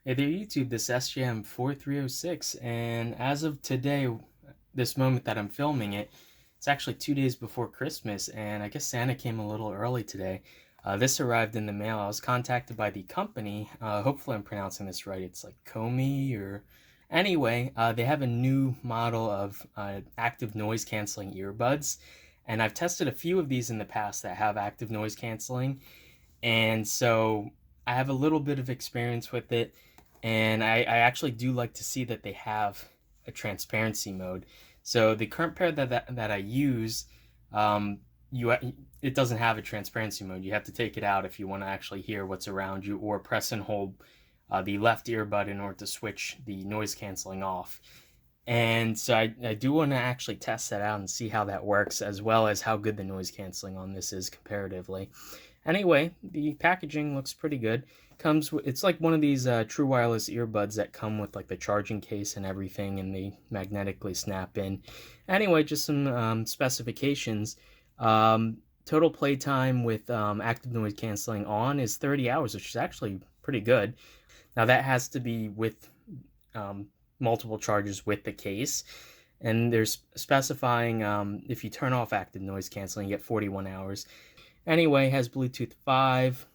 Hey there, YouTube. This is SJM4306, and as of today, this moment that I'm filming it, it's actually 2 days before Christmas, and I guess Santa came a little early today. This arrived in the mail. I was contacted by the company. Hopefully, I'm pronouncing this right. It's like Coumi or anyway. They have a new model of active noise canceling earbuds, and I've tested a few of these in the past that have active noise canceling, and so I have a little bit of experience with it, and I actually do like to see that they have a transparency mode. So the current pair that I use, um, you it doesn't have a transparency mode. You have to take it out if you want to actually hear what's around you, or press and hold the left earbud in order to switch the noise canceling off. And so I do want to actually test that out and see how that works, as well as how good the noise canceling on this is comparatively. Anyway, the packaging looks pretty good. Comes with, it's like one of these true wireless earbuds that come with like the charging case and everything, and they magnetically snap in. Anyway, just some specifications. Total playtime with active noise canceling on is 30 hours, which is actually pretty good. Now that has to be with um, multiple chargers with the case, and there's specifying if you turn off active noise canceling, you get 41 hours. Anyway, has Bluetooth 5.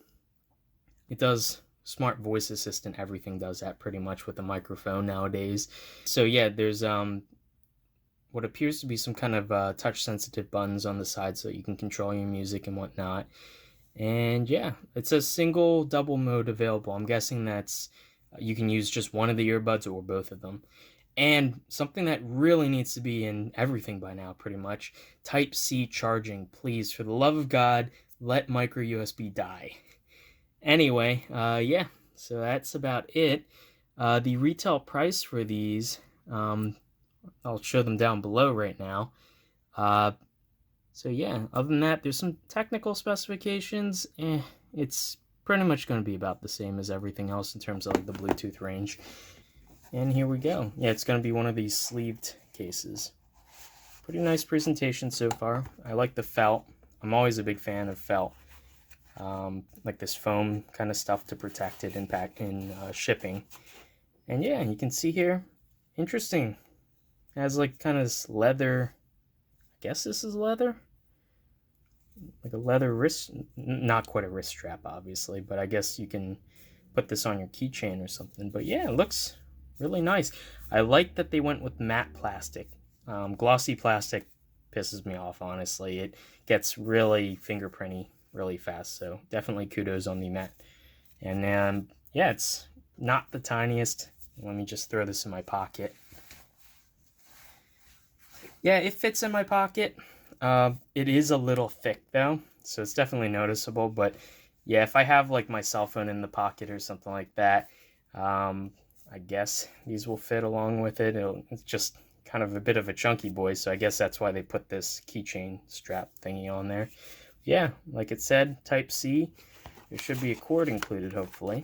It does smart voice assistant. Everything does that pretty much with a microphone nowadays. So yeah, there's what appears to be some kind of touch sensitive buttons on the side so you can control your music and whatnot. And yeah, it says single double mode available. I'm guessing that's you can use just one of the earbuds or both of them. And something that really needs to be in everything by now, pretty much, Type-C charging. Please, for the love of God, let micro USB die. Anyway, yeah, so that's about it. The retail price for these, I'll show them down below right now. Uh, so yeah, other than that, there's some technical specifications. It's pretty much going to be about the same as everything else in terms of like the Bluetooth range. And here we go. Yeah, it's going to be one of these sleeved cases. Pretty nice presentation so far. I like the felt. I'm always a big fan of felt. Like this foam kind of stuff to protect it in shipping. And yeah, you can see here, interesting. It has like kind of this leather, I guess this is leather? Like a leather wrist, not quite a wrist strap obviously, but I guess you can put this on your keychain or something. But yeah, it looks really nice. I like that they went with matte plastic. Glossy plastic pisses me off, honestly. It gets really fingerprinty really fast, so definitely kudos on the matte. And yeah, it's not the tiniest. Let me just throw this in my pocket. Yeah, it fits in my pocket. It is a little thick though, so it's definitely noticeable. But yeah, if I have like my cell phone in the pocket or something like that, I guess these will fit along with it. It's just kind of a bit of a chunky boy, so I guess that's why they put this keychain strap thingy on there. Yeah, like it said, Type-C. There should be a cord included, hopefully.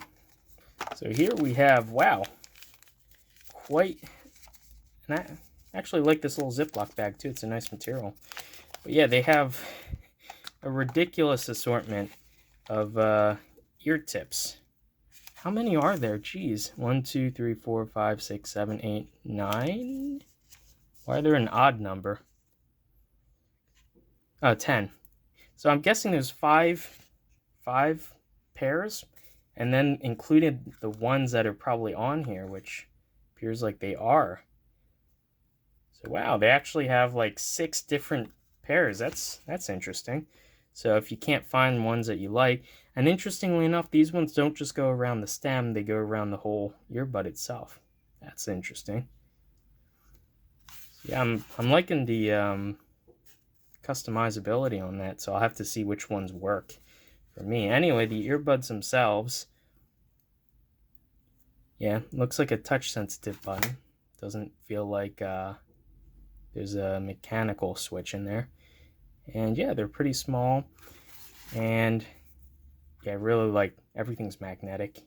So here we have, wow, quite, and I actually like this little Ziploc bag too. It's a nice material. But yeah, they have a ridiculous assortment of ear tips. How many are there? Jeez. 1, 2, 3, 4, 5, 6, 7, 8, 9? Why are there an odd number? Oh, 10. So I'm guessing there's five pairs, and then included the ones that are probably on here, which appears like they are. So wow, they actually have like 6 different pairs. That's interesting. So if you can't find ones that you like, and interestingly enough, these ones don't just go around the stem, they go around the whole earbud itself. That's interesting. Yeah, I'm liking the customizability on that, so I'll have to see which ones work for me. Anyway, the earbuds themselves, yeah, looks like a touch sensitive button. Doesn't feel like there's a mechanical switch in there. And yeah, they're pretty small, and yeah, I really like everything's magnetic.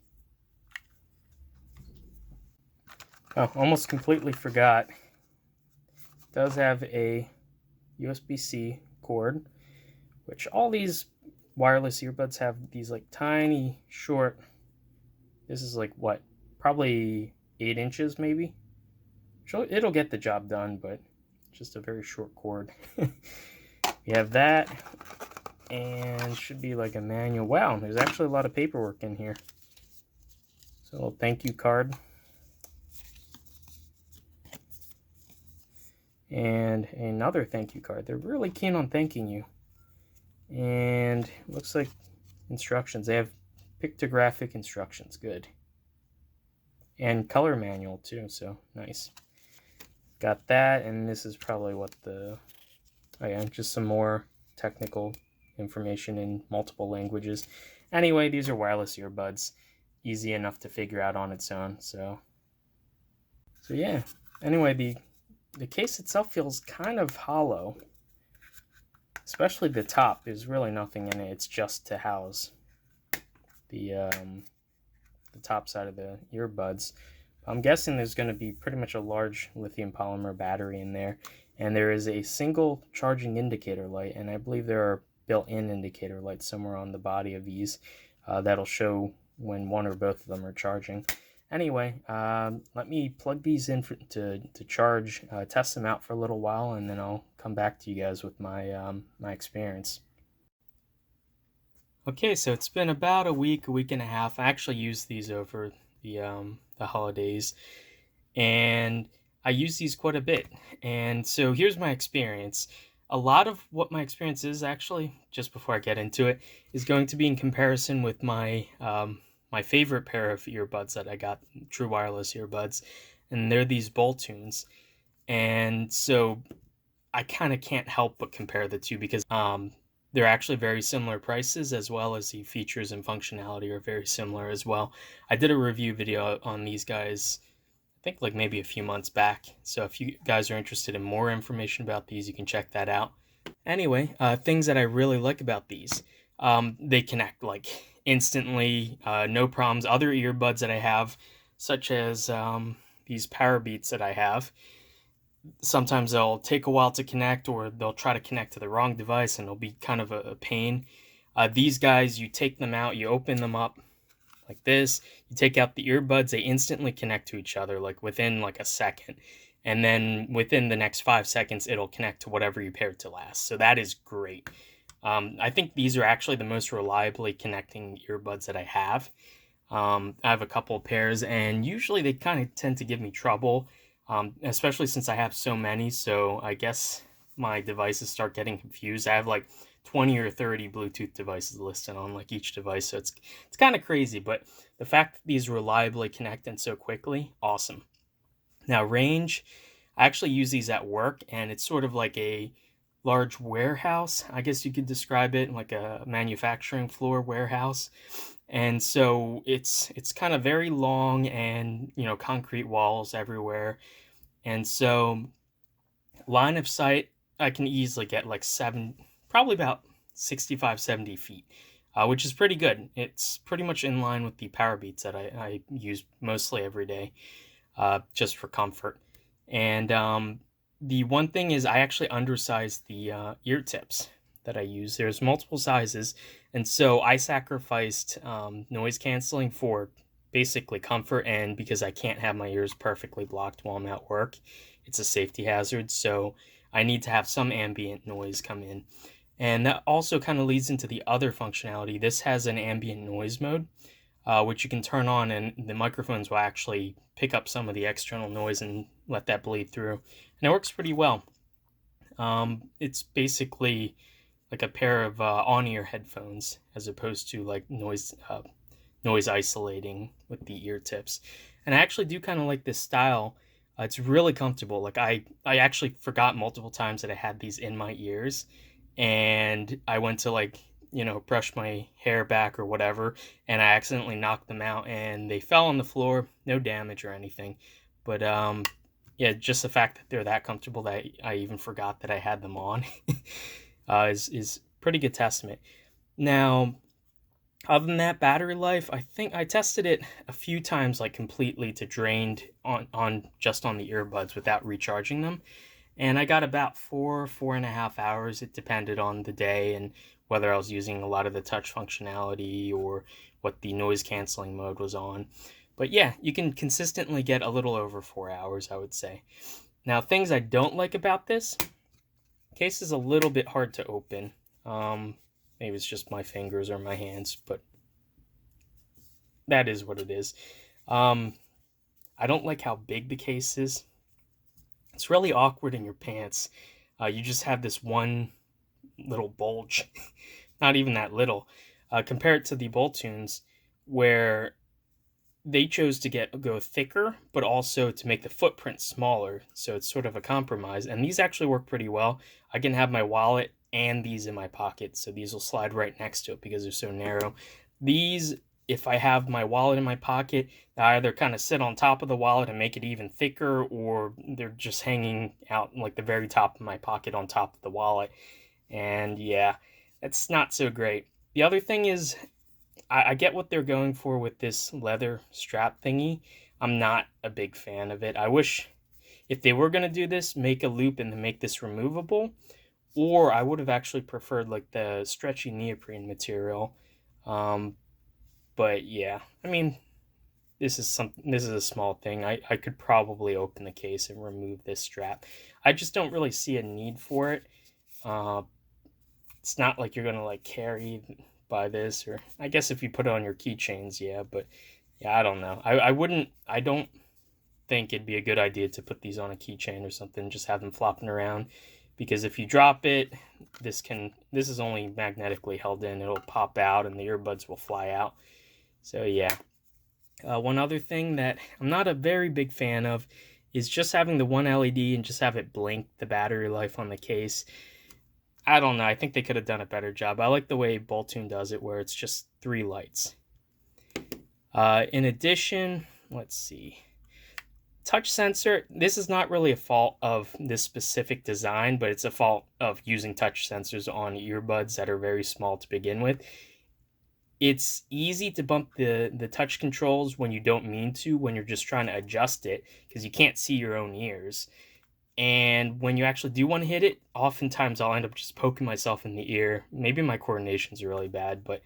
Oh, almost completely forgot. It does have a USB-C cord, which all these wireless earbuds have these like tiny short, this is like what, probably 8 inches maybe. So it'll get the job done, but just a very short cord. We have that, and should be like a manual. Wow, there's actually a lot of paperwork in here. So a little thank you card. And another thank you card. They're really keen on thanking you. And looks like instructions. They have pictographic instructions. Good. And color manual too, so nice. Got that, and this is probably what the... Oh yeah, just some more technical information in multiple languages. Anyway, these are wireless earbuds. Easy enough to figure out on its own, so yeah. Anyway, the case itself feels kind of hollow. Especially the top. There's really nothing in it. It's just to house the top side of the earbuds. I'm guessing there's going to be pretty much a large lithium polymer battery in there. And there is a single charging indicator light, and I believe there are built-in indicator lights somewhere on the body of these that'll show when one or both of them are charging. Anyway, let me plug these in to charge, test them out for a little while, and then I'll come back to you guys with my my experience. Okay, so it's been about a week and a half. I actually used these over the holidays, and I use these quite a bit. And so here's my experience. A lot of what my experience is, actually, just before I get into it, is going to be in comparison with my my favorite pair of earbuds that I got, true wireless earbuds, and they're these Boltunes. And so I kind of can't help but compare the two because they're actually very similar prices, as well as the features and functionality are very similar as well. I did a review video on these guys, I think like maybe a few months back. So if you guys are interested in more information about these, you can check that out. Anyway, things that I really like about these. They connect like instantly, no problems. Other earbuds that I have, such as these Power Beats that I have, sometimes they'll take a while to connect, or they'll try to connect to the wrong device and it'll be kind of a pain. These guys, you take them out, you open them up like this, you take out the earbuds, they instantly connect to each other like within like a second, and then within the next 5 seconds it'll connect to whatever you paired to last. So that is great. I think these are actually the most reliably connecting earbuds that I have. I have a couple of pairs, and usually they kind of tend to give me trouble, especially since I have so many. So I guess my devices start getting confused. I have like 20 or 30 Bluetooth devices listed on like each device, so it's kind of crazy. But the fact that these reliably connect and so quickly, awesome. Now range, I actually use these at work, and it's sort of like a large warehouse, I guess you could describe it, like a manufacturing floor warehouse. And so it's kind of very long, and concrete walls everywhere. And so line of sight, I can easily get like probably about 65, 70 feet, which is pretty good. It's pretty much in line with the Power Beats that I use mostly every day, just for comfort. And the one thing is I actually undersized the ear tips that I use. There's multiple sizes, and so I sacrificed noise canceling for basically comfort, and because I can't have my ears perfectly blocked while I'm at work. It's a safety hazard, so I need to have some ambient noise come in. And that also kind of leads into the other functionality. This has an ambient noise mode, which you can turn on, and the microphones will actually pick up some of the external noise and let that bleed through. And it works pretty well. It's basically like a pair of on-ear headphones, as opposed to like noise isolating with the ear tips. And I actually do kind of like this style. It's really comfortable. Like I actually forgot multiple times that I had these in my ears, and I went to like brush my hair back or whatever, and I accidentally knocked them out, and they fell on the floor. No damage or anything, but yeah, just the fact that they're that comfortable that I even forgot that I had them on is pretty good testament. Now, other than that, battery life, I think I tested it a few times, like completely to drained on just on the earbuds without recharging them, and I got about 4.5 hours. It depended on the day and whether I was using a lot of the touch functionality or what the noise canceling mode was on. But yeah, you can consistently get a little over 4 hours, I would say. Now, things I don't like about this case is a little bit hard to open. Maybe it's just my fingers or my hands, but that is what it is. I don't like how big the case is. It's really awkward in your pants. You just have this one little bulge, not even that little, compared to the Boltoons, where they chose to go thicker, but also to make the footprint smaller. So it's sort of a compromise. And these actually work pretty well. I can have my wallet and these in my pocket, so these will slide right next to it because they're so narrow. These, if I have my wallet in my pocket, I either kind of sit on top of the wallet and make it even thicker, or they're just hanging out like the very top of my pocket on top of the wallet. And yeah, that's not so great. The other thing is, I get what they're going for with this leather strap thingy. I'm not a big fan of it. I wish if they were going to do this, make a loop and then make this removable. Or I would have actually preferred like the stretchy neoprene material. But yeah, I mean, this is a small thing. I could probably open the case and remove this strap. I just don't really see a need for it. It's not like you're going to like carry by this, or I guess if you put it on your keychains, yeah, but yeah, I don't know. I don't think it'd be a good idea to put these on a keychain or something, just have them flopping around, because if you drop it, this is only magnetically held in. It'll pop out and the earbuds will fly out. So yeah. One other thing that I'm not a very big fan of is just having the one LED and just have it blink the battery life on the case. I don't know. I think they could have done a better job. I like the way Boltoon does it, where it's just 3 lights. In addition, let's see. Touch sensor. This is not really a fault of this specific design, but it's a fault of using touch sensors on earbuds that are very small to begin with. It's easy to bump the touch controls when you don't mean to, when you're just trying to adjust it, because you can't see your own ears. And when you actually do want to hit it, oftentimes I'll end up just poking myself in the ear. Maybe my coordination's really bad, but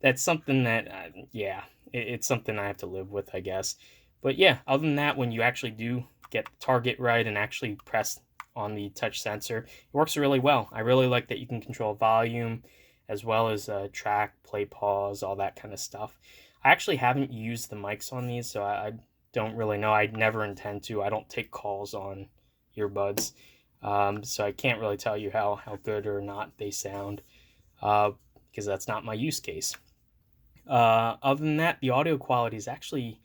that's something that, yeah, it's something I have to live with, I guess. But yeah, other than that, when you actually do get the target right and actually press on the touch sensor, it works really well. I really like that you can control volume as well as track, play, pause, all that kind of stuff. I actually haven't used the mics on these, so I don't really know. I never intend to. I don't take calls on earbuds, so I can't really tell you how good or not they sound, because that's not my use case. Other than that, the audio quality is actually,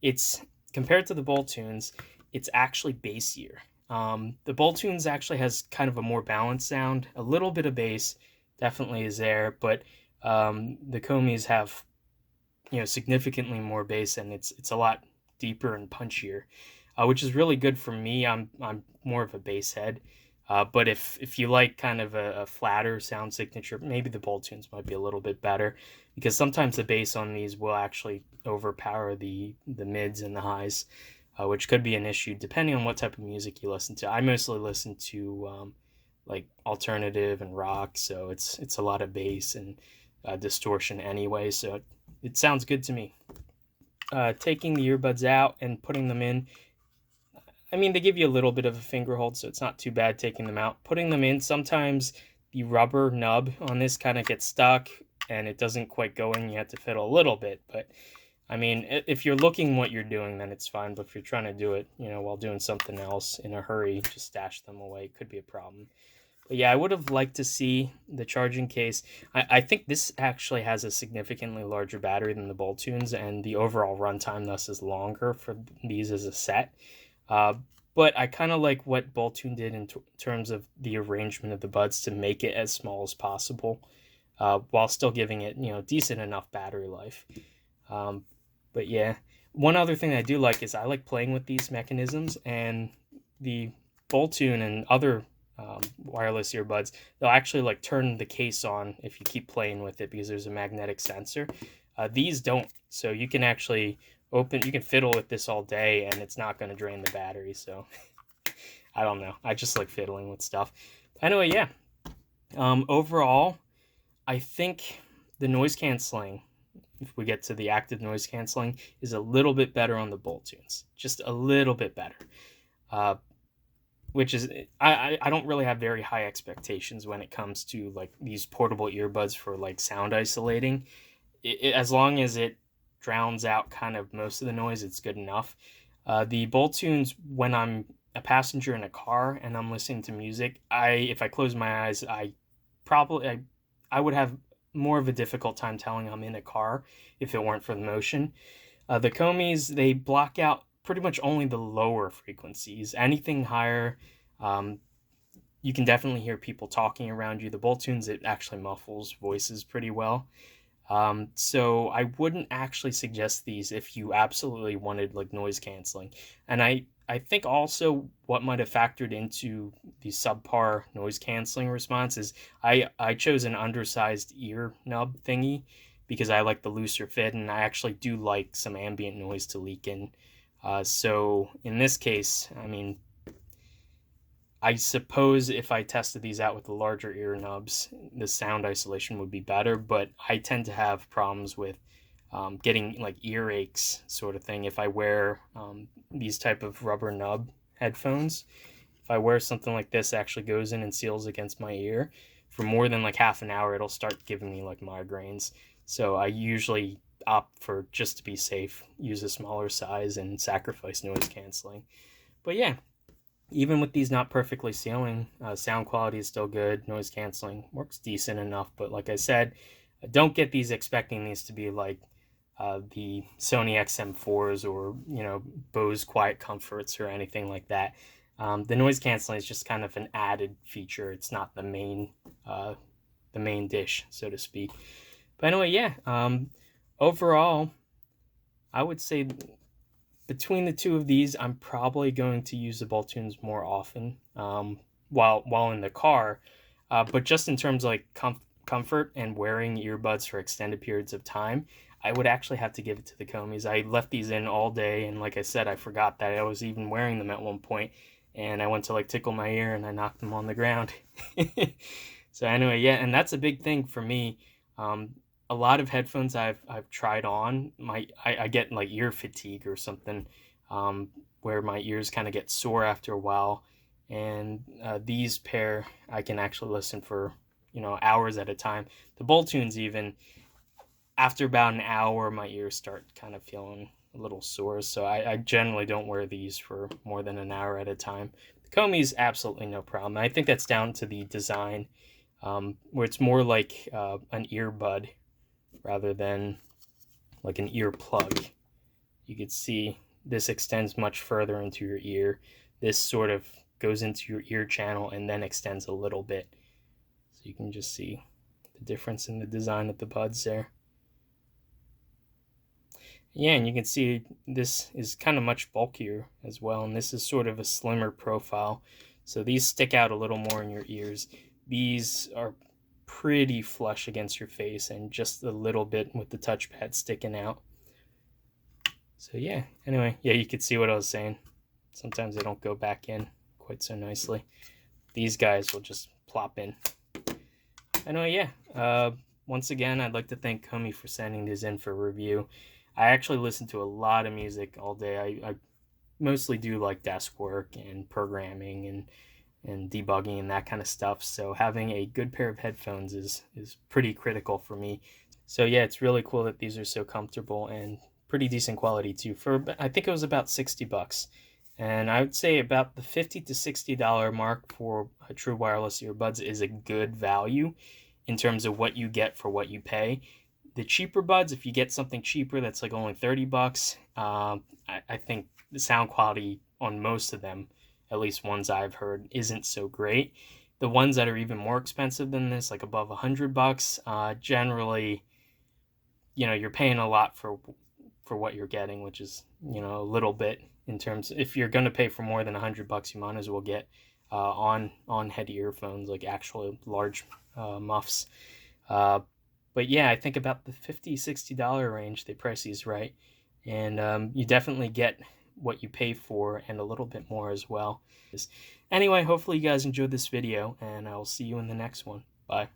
it's compared to the Boltoons, it's actually bassier. The Boltoons actually has kind of a more balanced sound. A little bit of bass definitely is there, but the Coumis have, significantly more bass, and it's a lot deeper and punchier, which is really good for me. I'm more of a bass head, but if you like kind of a flatter sound signature, maybe the Boltoons might be a little bit better, because sometimes the bass on these will actually overpower the mids and the highs, which could be an issue depending on what type of music you listen to. I mostly listen to like alternative and rock, so it's a lot of bass and distortion anyway, so it sounds good to me. Taking the earbuds out and putting them in, I mean, they give you a little bit of a finger hold, so it's not too bad taking them out. Putting them in, sometimes the rubber nub on this kind of gets stuck and it doesn't quite go in. You have to fiddle a little bit, but I mean, if you're looking what you're doing, then it's fine. But if you're trying to do it, while doing something else in a hurry, just stash them away. It could be a problem. But yeah, I would have liked to see the charging case. I think this actually has a significantly larger battery than the Boltoons, and the overall runtime thus is longer for these as a set. But I kind of like what Boltoon did in terms of the arrangement of the buds to make it as small as possible, while still giving it, decent enough battery life. But yeah, one other thing I do like is I like playing with these mechanisms, and the Boltoon and other wireless earbuds, they'll actually like turn the case on if you keep playing with it because there's a magnetic sensor. These don't, so you can actually you can fiddle with this all day and it's not going to drain the battery. So I don't know, I just like fiddling with stuff. Anyway, yeah, overall I think the noise canceling, if we get to the active noise canceling, is a little bit better on the Boltunes, just a little bit better. Which is, I don't really have very high expectations when it comes to like these portable earbuds for like sound isolating. As long as it drowns out kind of most of the noise, it's good enough. The Boltunes, when I'm a passenger in a car and I'm listening to music, if I close my eyes, I would have more of a difficult time telling I'm in a car if it weren't for the motion. The Coumis, they block out pretty much only the lower frequencies. Anything higher, you can definitely hear people talking around you. The Boltunes, it actually muffles voices pretty well. So I wouldn't actually suggest these if you absolutely wanted like noise canceling. And I think also what might have factored into the subpar noise canceling response is I chose an undersized ear nub thingy because I like the looser fit, and I actually do like some ambient noise to leak in. So in this case, I mean, I suppose if I tested these out with the larger ear nubs, the sound isolation would be better, but I tend to have problems with getting like earaches sort of thing if I wear these type of rubber nub headphones. If I wear something like this, it actually goes in and seals against my ear for more than like half an hour, it'll start giving me like migraines. So I usually opt for, just to be safe, use a smaller size and sacrifice noise canceling. But yeah, even with these not perfectly sealing, sound quality is still good. Noise canceling works decent enough. But like I said, don't get these expecting these to be like the Sony XM4s or, you know, Bose Quiet Comforts or anything like that. The noise canceling is just kind of an added feature. It's not the main dish, so to speak. But anyway, yeah. Overall, I would say between the two of these, I'm probably going to use the Boltunes more often while in the car. But just in terms of like comfort and wearing earbuds for extended periods of time, I would actually have to give it to the Coumis. I left these in all day, and like I said, I forgot that I was even wearing them at one point, and I went to like tickle my ear and I knocked them on the ground. So anyway, yeah, and that's a big thing for me. A lot of headphones I've tried on, I get like ear fatigue or something, where my ears kind of get sore after a while, and these pair I can actually listen for, you know, hours at a time. The Boltunes, even after about an hour, my ears start kind of feeling a little sore, so I generally don't wear these for more than an hour at a time. The Coumis, absolutely no problem. I think that's down to the design, where it's more like an earbud rather than like an ear plug. You can see this extends much further into your ear. This sort of goes into your ear channel and then extends a little bit. So you can just see the difference in the design of the buds there. Yeah, and you can see this is kind of much bulkier as well, and this is sort of a slimmer profile. So these stick out a little more in your ears. These are pretty flush against your face and just a little bit with the touchpad sticking out. So yeah, anyway, yeah, you could see what I was saying. Sometimes they don't go back in quite so nicely. These guys will just plop in. Anyway, yeah, once again, I'd like to thank Coumi for sending these in for review. I actually listen to a lot of music all day. I mostly do like desk work and programming and debugging and that kind of stuff. So having a good pair of headphones is pretty critical for me. So yeah, it's really cool that these are so comfortable and pretty decent quality too. For I think it was about $60, and I would say about the $50 to $60 mark for a true wireless earbuds is a good value in terms of what you get for what you pay. The cheaper buds, if you get something cheaper that's like only $30, I think the sound quality on most of them, at least ones I've heard, isn't so great. The ones that are even more expensive than this, like above $100, generally, you know, you're paying a lot for what you're getting, which is, you know, a little bit in terms. If you're going to pay for more than $100, you might as well get on head earphones, like actual large muffs. But yeah, I think about the $50, $60 range, they price these right. And you definitely get what you pay for and a little bit more as well. Anyway, hopefully you guys enjoyed this video, and I will see you in the next one. Bye.